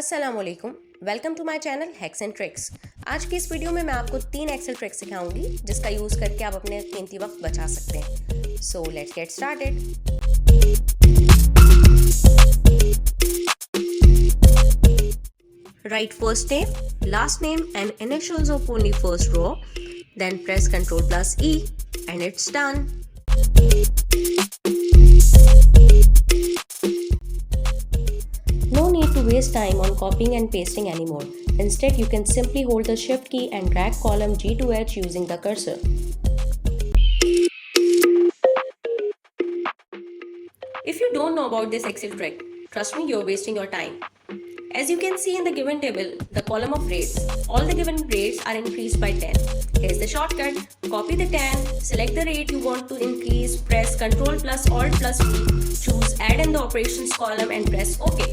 अस्सलामुअलैकुम, welcome to my channel hacks and tricks. आज की इस वीडियो में मैं आपको 3 एक्सेल ट्रिक्स सिखाऊंगी जिसका यूज़ करके आप अपने कीमती वक्त बचा सकते हैं। So let's get started. Write first name, last name and initials of only first row, then press Ctrl plus E and it's done. No need to waste time on copying and pasting anymore. Instead, you can simply hold the Shift key and drag column G to H using the cursor. If you don't know about this Excel trick, trust me, you're wasting your time. As you can see in the given table, the column of rates, all the given rates are increased by 10. Here's the shortcut. Copy the 10, select the rate you want to increase, press Ctrl plus Alt plus V, choose Add in the operations column and press OK.